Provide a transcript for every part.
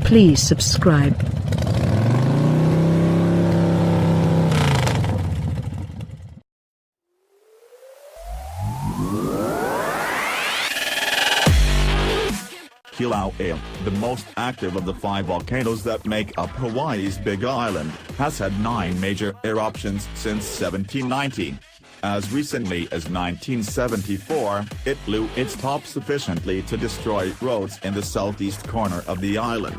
Please subscribe. Kilauea, the most active of the 5 volcanoes that make up Hawaii's Big Island, has had 9 major eruptions since 1790. As recently as 1974, it blew its top sufficiently to destroy roads in the southeast corner of the island.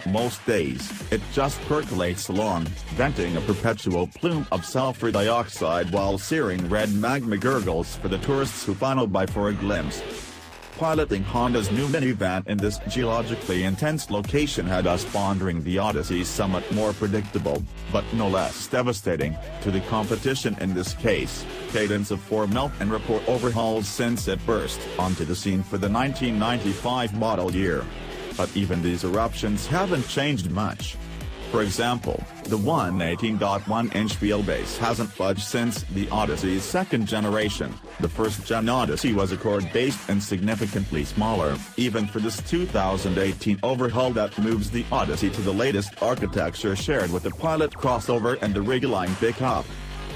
Most days, it just percolates along, venting a perpetual plume of sulfur dioxide while searing red magma gurgles for the tourists who final by for a glimpse. Piloting Honda's new minivan in this geologically intense location had us pondering the Odyssey's somewhat more predictable, but no less devastating, to the competition in this case, cadence of 4 melt and report overhauls since it burst onto the scene for the 1995 model year. But even these eruptions haven't changed much. For example, the 118.1-inch wheelbase hasn't budged since the Odyssey's second generation. The first-gen Odyssey was a cord-based and significantly smaller, even for this 2018 overhaul that moves the Odyssey to the latest architecture shared with the Pilot crossover and the Ridgeline pickup.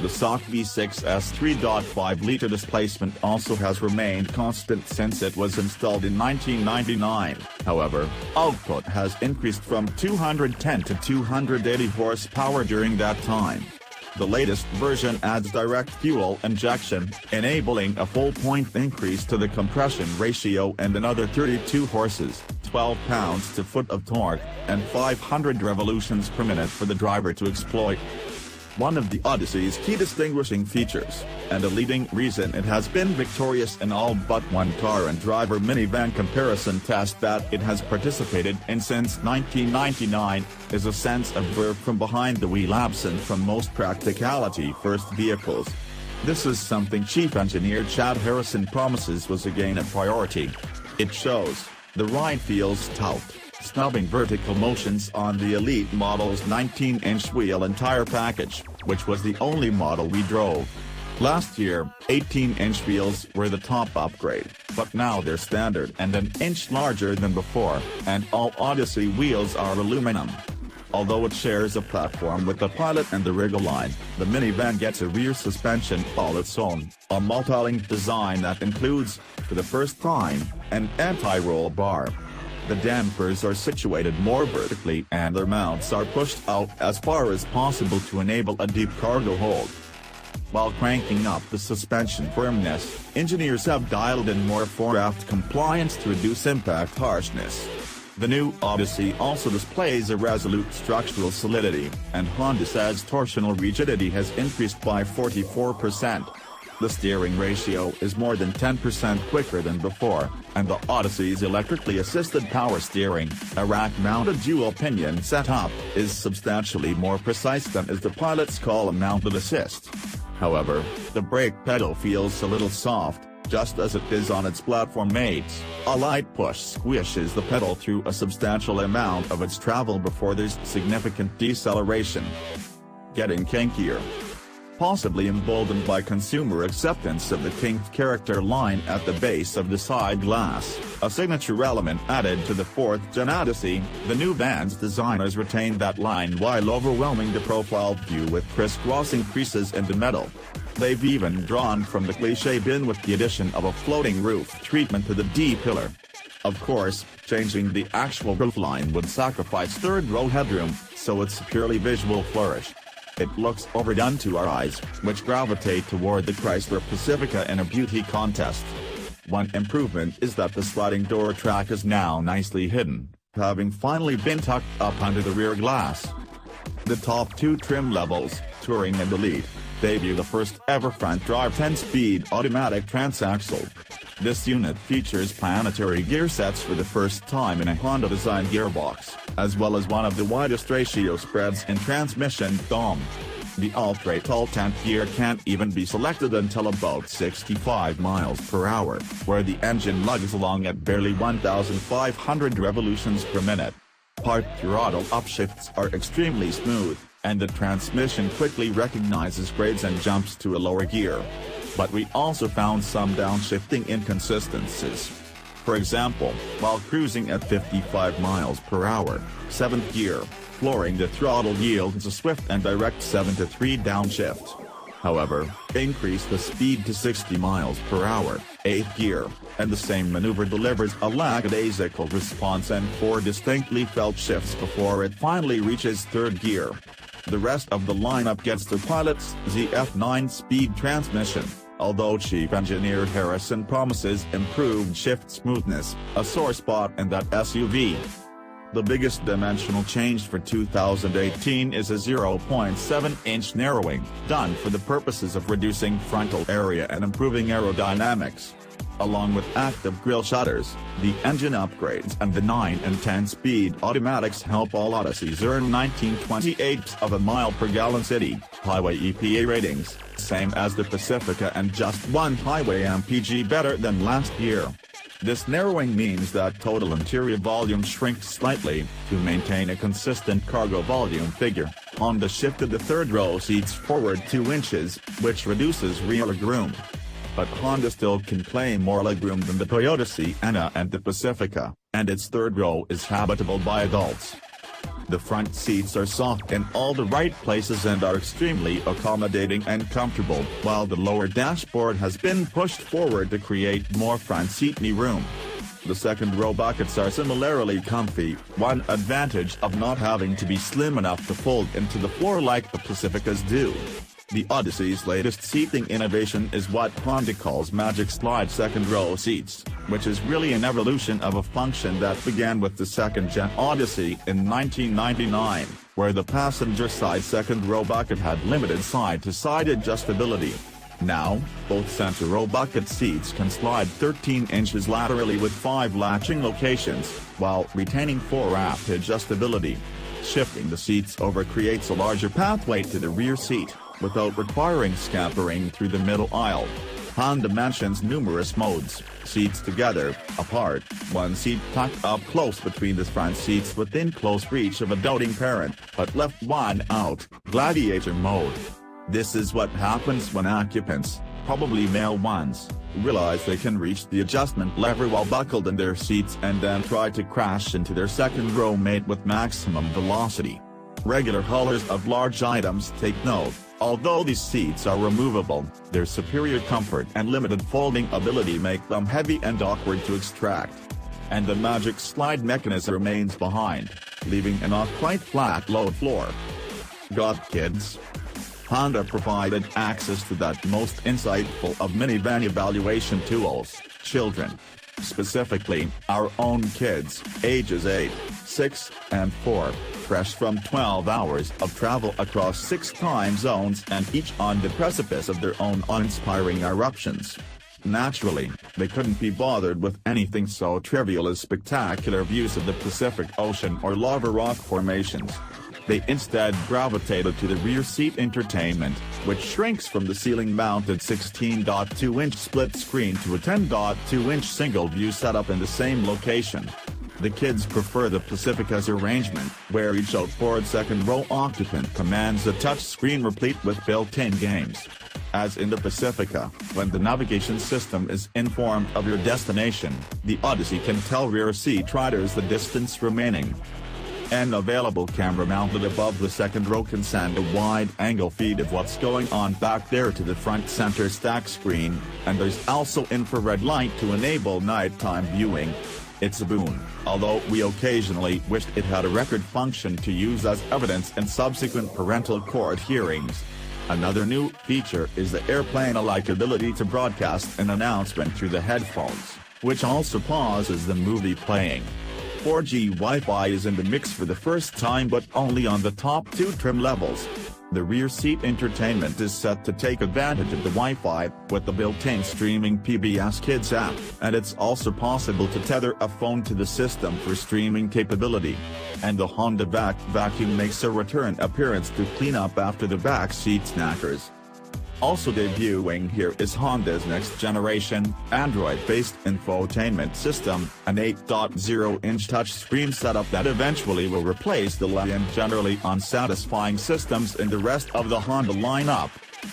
The stock V6's 3.5-liter displacement also has remained constant since it was installed in 1999, however, output has increased from 210 to 280 horsepower during that time. The latest version adds direct fuel injection, enabling a full-point increase to the compression ratio and another 32 horses, 12 pounds-to-foot of torque, and 500 revolutions per minute for the driver to exploit. One of the Odyssey's key distinguishing features, and a leading reason it has been victorious in all but one car and driver minivan comparison test that it has participated in since 1999, is a sense of verve from behind the wheel absent from most practicality-first vehicles. This is something Chief Engineer Chad Harrison promises was again a priority. It shows. The ride feels taut, snubbing vertical motions on the Elite model's 19-inch wheel and tire package, which was the only model we drove. Last year, 18-inch wheels were the top upgrade, but now they're standard and an inch larger than before, and all Odyssey wheels are aluminum. Although it shares a platform with the Pilot and the Ridgeline, the minivan gets a rear suspension all its own, a multi-link design that includes, for the first time, an anti-roll bar. The dampers are situated more vertically and their mounts are pushed out as far as possible to enable a deep cargo hold. While cranking up the suspension firmness, engineers have dialed in more fore-aft compliance to reduce impact harshness. The new Odyssey also displays a resolute structural solidity, and Honda says torsional rigidity has increased by 44%. The steering ratio is more than 10% quicker than before, and the Odyssey's electrically assisted power steering, a rack-mounted dual-pinion setup, is substantially more precise than is the Pilot's column-mounted assist. However, the brake pedal feels a little soft, just as it is on its platform mates. A light push squishes the pedal through a substantial amount of its travel before there's significant deceleration. Getting kinkier. Possibly emboldened by consumer acceptance of the kinked character line at the base of the side glass, a signature element added to the 4th-gen Odyssey, the new van's designers retained that line while overwhelming the profile view with crisscrossing creases in the metal. They've even drawn from the cliché bin with the addition of a floating roof treatment to the D-pillar. Of course, changing the actual roofline would sacrifice third-row headroom, so it's a purely visual flourish. It looks overdone to our eyes, which gravitate toward the Chrysler Pacifica in a beauty contest. One improvement is that the sliding door track is now nicely hidden, having finally been tucked up under the rear glass. The top 2 trim levels, Touring and Elite, debut the first-ever front-drive 10-speed automatic transaxle. This unit features planetary gear sets for the first time in a Honda-designed gearbox, as well as one of the widest ratio spreads in transmission DOM. The ultra all-tank gear can't even be selected until about 65 miles per hour, where the engine lugs along at barely 1,500 revolutions per minute. Part throttle upshifts are extremely smooth, and the transmission quickly recognizes grades and jumps to a lower gear. But we also found some downshifting inconsistencies. For example, while cruising at 55 miles per hour, 7th gear, flooring the throttle yields a swift and direct 7-3 downshift. However, increase the speed to 60 miles per hour, 8th gear, and the same maneuver delivers a lackadaisical response and 4 distinctly felt shifts before it finally reaches 3rd gear. The rest of the lineup gets the pilot's ZF9 speed transmission, although Chief Engineer Harrison promises improved shift smoothness, a sore spot in that SUV. The biggest dimensional change for 2018 is a 0.7-inch narrowing, done for the purposes of reducing frontal area and improving aerodynamics. Along with active grille shutters, the engine upgrades and the 9 and 10-speed automatics help all Odysseys earn 19/28 of a mile per gallon city highway EPA ratings, same as the Pacifica and just 1 highway MPG better than last year. This narrowing means that total interior volume shrinks slightly. To maintain a consistent cargo volume figure, Honda shifted the third-row seats forward 2 inches, which reduces rear legroom. But Honda still can claim more legroom than the Toyota Sienna and the Pacifica, and its third row is habitable by adults. The front seats are soft in all the right places and are extremely accommodating and comfortable, while the lower dashboard has been pushed forward to create more front seat knee room. The second row buckets are similarly comfy, one advantage of not having to be slim enough to fold into the floor like the Pacificas do. The Odyssey's latest seating innovation is what Honda calls Magic Slide second row seats, which is really an evolution of a function that began with the second-gen Odyssey in 1999, where the passenger side second row bucket had limited side-to-side adjustability. Now, both center row bucket seats can slide 13 inches laterally with 5 latching locations, while retaining 4 aft adjustability. Shifting the seats over creates a larger pathway to the rear seat, without requiring scampering through the middle aisle. Honda mentions numerous modes: seats together, apart, one seat tucked up close between the front seats within close reach of a doting parent, but left one out, gladiator mode. This is what happens when occupants, probably male ones, realize they can reach the adjustment lever while buckled in their seats and then try to crash into their second row mate with maximum velocity. Regular haulers of large items take note. Although these seats are removable, their superior comfort and limited folding ability make them heavy and awkward to extract. And the Magic Slide mechanism remains behind, leaving a not quite flat load floor. Got kids? Honda provided access to that most insightful of minivan evaluation tools: children. Specifically, our own kids, ages 8, 6, and 4. Fresh from 12 hours of travel across 6 time zones and each on the precipice of their own awe-inspiring eruptions. Naturally, they couldn't be bothered with anything so trivial as spectacular views of the Pacific Ocean or lava rock formations. They instead gravitated to the rear seat entertainment, which shrinks from the ceiling-mounted 16.2-inch split screen to a 10.2-inch single-view setup in the same location. The kids prefer the Pacifica's arrangement, where each outboard second-row occupant commands a touchscreen replete with built-in games. As in the Pacifica, when the navigation system is informed of your destination, the Odyssey can tell rear seat riders the distance remaining. An available camera mounted above the second row can send a wide-angle feed of what's going on back there to the front center stack screen, and there's also infrared light to enable nighttime viewing. It's a boon, although we occasionally wished it had a record function to use as evidence in subsequent parental court hearings. Another new feature is the airplane-alike ability to broadcast an announcement through the headphones, which also pauses the movie playing. 4G Wi-Fi is in the mix for the first time, but only on the top 2 trim levels. The rear seat entertainment is set to take advantage of the Wi-Fi, with the built-in streaming PBS Kids app, and it's also possible to tether a phone to the system for streaming capability. And the Honda vacuum makes a return appearance to clean up after the back seat snackers. Also debuting here is Honda's next-generation, Android-based infotainment system, an 8.0-inch touchscreen setup that eventually will replace the laggy and generally unsatisfying systems in the rest of the Honda lineup.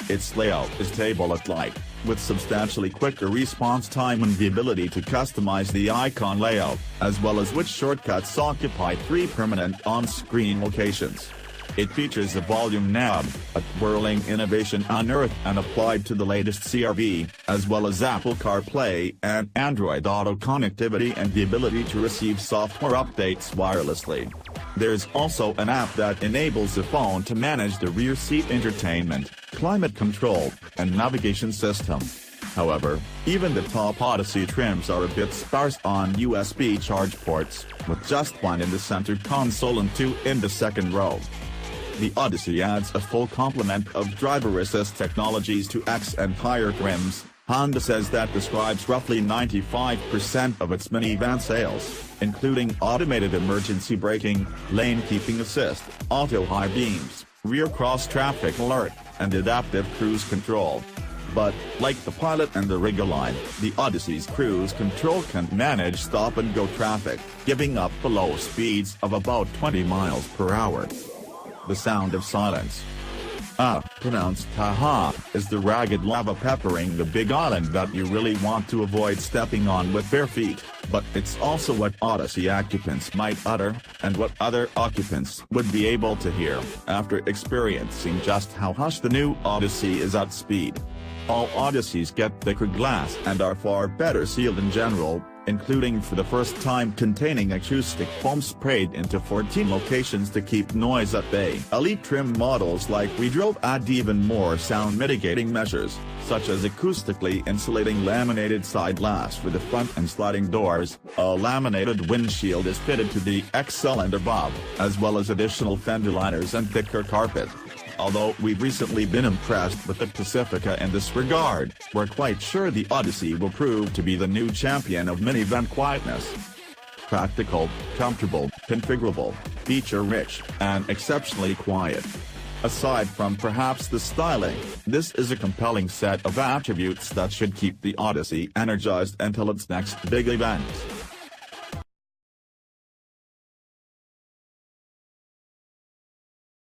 Its layout is tablet-like, with substantially quicker response time and the ability to customize the icon layout, as well as which shortcuts occupy 3 permanent on-screen locations. It features a volume knob, a whirling innovation unearthed and applied to the latest CR-V, as well as Apple CarPlay and Android Auto connectivity and the ability to receive software updates wirelessly. There's also an app that enables the phone to manage the rear seat entertainment, climate control, and navigation system. However, even the top Odyssey trims are a bit sparse on USB charge ports, with just 1 in the center console and 2 in the second row. The Odyssey adds a full complement of driver assist technologies to X and higher trims. Honda says that describes roughly 95% of its minivan sales, including automated emergency braking, lane keeping assist, auto high beams, rear cross traffic alert, and adaptive cruise control. But, like the Pilot and the Rig-Line, the Odyssey's cruise control can manage stop-and-go traffic, giving up below speeds of about 20 miles per hour. The sound of silence. Pronounced Taha, is the ragged lava peppering the Big Island that you really want to avoid stepping on with bare feet, but it's also what Odyssey occupants might utter, and what other occupants would be able to hear, after experiencing just how hushed the new Odyssey is at speed. All Odysseys get thicker glass and are far better sealed in general, including for the first time containing acoustic foam sprayed into 14 locations to keep noise at bay. Elite trim models like we drove add even more sound mitigating measures, such as acoustically insulating laminated side glass for the front and sliding doors. A laminated windshield is fitted to the XL and above, as well as additional fender liners and thicker carpet. Although we've recently been impressed with the Pacifica in this regard, we're quite sure the Odyssey will prove to be the new champion of minivan quietness. Practical, comfortable, configurable, feature-rich, and exceptionally quiet. Aside from perhaps the styling, this is a compelling set of attributes that should keep the Odyssey energized until its next big event.